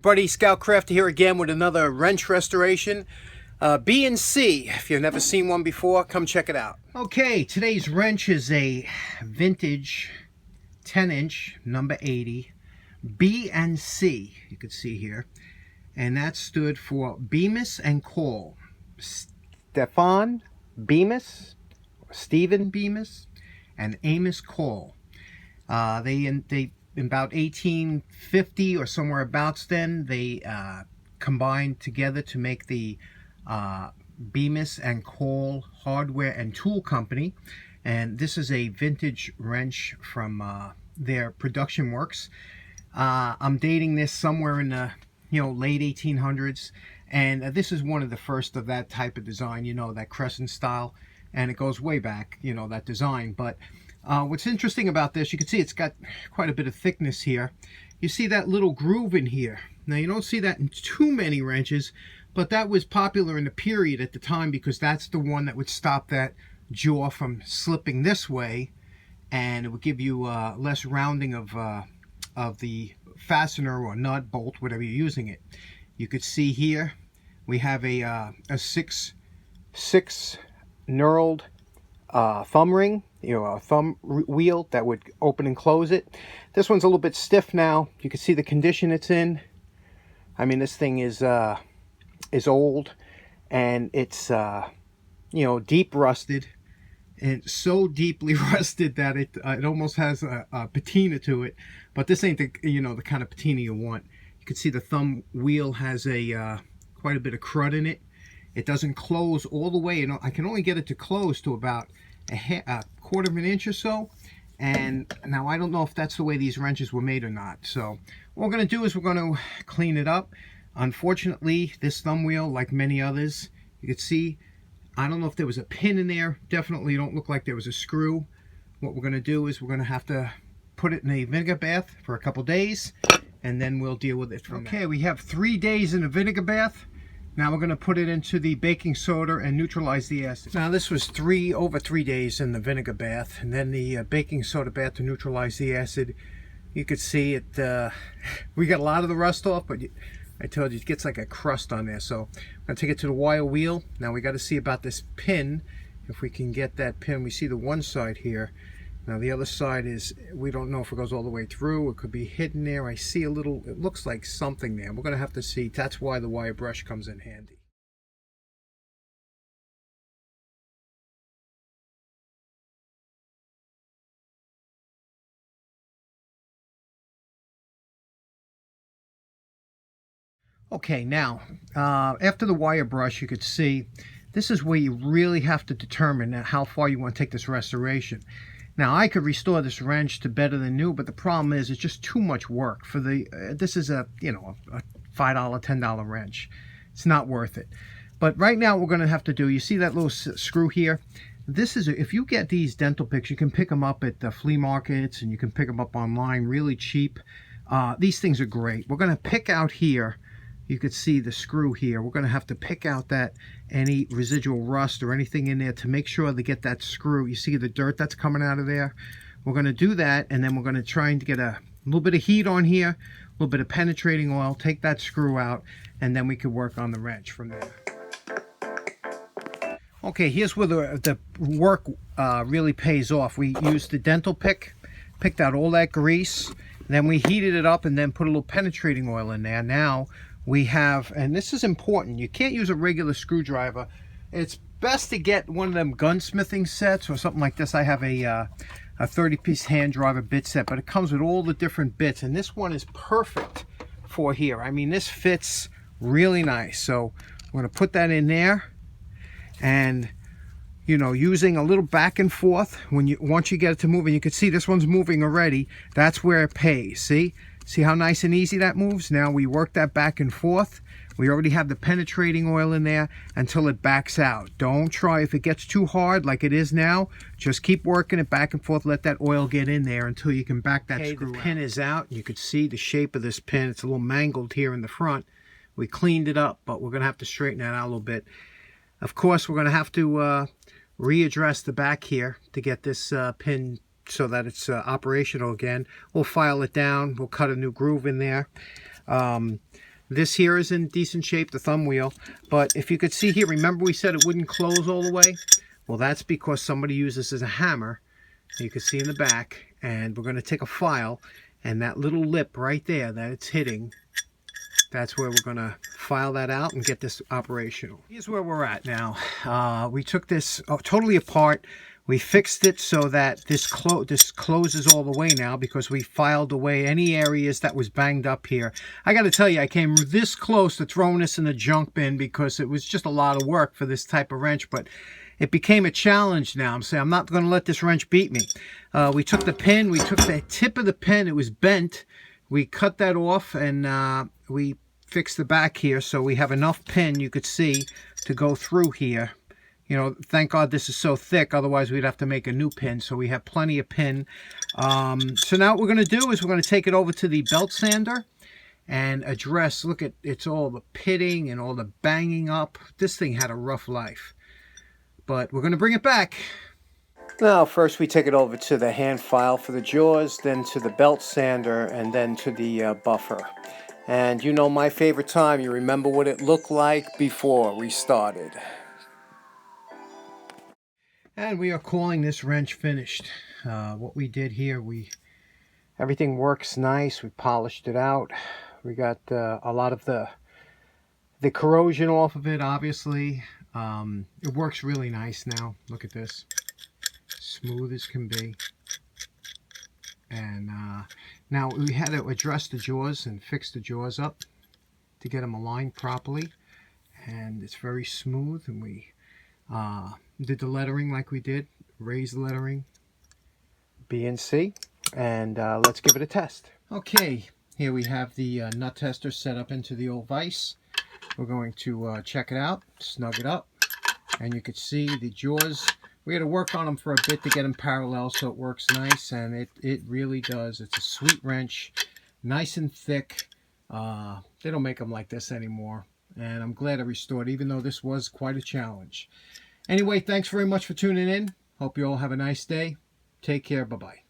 Buddy Scoutcrafter here again with another wrench restoration. B and C. If you've never seen one before, come check it out. Okay, today's wrench is a vintage 10-inch number 80 B and C. You can see here, and that stood for Bemis and Cole. Stefan Bemis, Stephen Bemis, and Amos Cole. They in about 1850 or somewhere abouts then, they combined together to make the Bemis and Cole Hardware and Tool Company. And this is a vintage wrench from their production works. I'm dating this somewhere in the late 1800s, and this is one of the first of that type of design, that crescent style, and it goes way back, that design. But what's interesting about this, you can see it's got quite a bit of thickness here. You see that little groove in here. Now you don't see that in too many wrenches, but that was popular in the period at the time because that's the one that would stop that jaw from slipping this way, and it would give you less rounding of the fastener or nut, bolt, whatever you're using it. You could see here we have a six knurled thumb ring, a thumb wheel that would open and close it. This one's a little bit stiff now. You can see the condition it's in. I mean, this thing is old, and it's deep rusted, and so deeply rusted that it almost has a patina to it. But this ain't the the kind of patina you want. You can see the thumb wheel has quite a bit of crud in it. It doesn't close all the way. I can only get it to close to about a quarter of an inch or so. And now I don't know if that's the way these wrenches were made or not. So what we're going to do is we're going to clean it up. Unfortunately, this thumb wheel, like many others, you can see, I don't know if there was a pin in there. Definitely don't look like there was a screw. What we're going to do is we're going to have to put it in a vinegar bath for a couple days, and then we'll deal with it from there. Okay, we have 3 days in a vinegar bath. Now we're going to put it into the baking soda and neutralize the acid. Now this was over 3 days in the vinegar bath, and then the baking soda bath to neutralize the acid. You could see it, we got a lot of the rust off, but I told you it gets like a crust on there. So I'm going to take it to the wire wheel. Now we got to see about this pin, if we can get that pin. We see the one side here. Now the other side is, we don't know if it goes all the way through. It could be hidden there. I see a little, it looks like something there. We're going to have to see. That's why the wire brush comes in handy. Okay, now after the wire brush, you could see this is where you really have to determine how far you want to take this restoration. Now I could restore this wrench to better than new, but the problem is it's just too much work for the this is a $5 $10 wrench. It's not worth it. But right now what we're going to have to do, you see that little screw here? This is, if you get these dental picks, you can pick them up at the flea markets, and you can pick them up online really cheap. These things are great. We're going to pick out here, you could see the screw here. We're going to have to pick out any residual rust or anything in there to make sure to get that screw. You see the dirt that's coming out of there? We're going to do that, and then we're going to try and get a little bit of heat on here, a little bit of penetrating oil, take that screw out, and then we can work on the wrench from there. Okay, here's where the work really pays off. We used the dental pick, picked out all that grease, then we heated it up and then put a little penetrating oil in there. Now we have, and this is important, you can't use a regular screwdriver. It's best to get one of them gunsmithing sets or something like this. I have a 30-piece hand driver bit set, but it comes with all the different bits, and this one is perfect for here. I mean, this fits really nice. So we're going to put that in there, and using a little back and forth, once you get it to move, and you can see this one's moving already, that's where it pays. See how nice and easy that moves? Now we work that back and forth. We already have the penetrating oil in there until it backs out. Don't try, if it gets too hard like it is now, just keep working it back and forth. Let that oil get in there until you can back that screw out. The pin is out. You can see the shape of this pin. It's a little mangled here in the front. We cleaned it up, but we're going to have to straighten that out a little bit. Of course, we're going to have to readdress the back here to get this pin so that it's operational again. We'll file it down. We'll cut a new groove in there. This here is in decent shape, the thumb wheel. But if you could see here, remember we said it wouldn't close all the way? Well, that's because somebody used this as a hammer. You can see in the back. And we're going to take a file, and that little lip right there that it's hitting, that's where we're going to file that out and get this operational. Here's where we're at now. We took this totally apart. We fixed it so that this closes all the way now because we filed away any areas that was banged up here. I got to tell you, I came this close to throwing this in the junk bin because it was just a lot of work for this type of wrench, but it became a challenge now. I'm saying I'm not going to let this wrench beat me. We took the pin, we took the tip of the pin, it was bent. We cut that off and we fixed the back here so we have enough pin, you could see, to go through here. You know, thank God this is so thick, otherwise we'd have to make a new pin, so we have plenty of pin. So now what we're going to do is we're going to take it over to the belt sander and address, look at, it's all the pitting and all the banging up. This thing had a rough life, but we're going to bring it back. Now first we take it over to the hand file for the jaws, then to the belt sander, and then to the buffer. And you know my favorite time, you remember what it looked like before we started. And we are calling this wrench finished. What we did here, everything works nice. We polished it out. We got a lot of the corrosion off of it, obviously. It works really nice now. Look at this. Smooth as can be. And now we had to address the jaws and fix the jaws up to get them aligned properly. And it's very smooth, and we did the lettering like we did, raised lettering, B and C, and let's give it a test. Okay, here we have the nut tester set up into the old vise. We're going to check it out, snug it up, and you can see the jaws. We had to work on them for a bit to get them parallel so it works nice, and it really does. It's a sweet wrench, nice and thick. They don't make them like this anymore, and I'm glad I restored it, even though this was quite a challenge. Anyway, thanks very much for tuning in. Hope you all have a nice day. Take care. Bye-bye.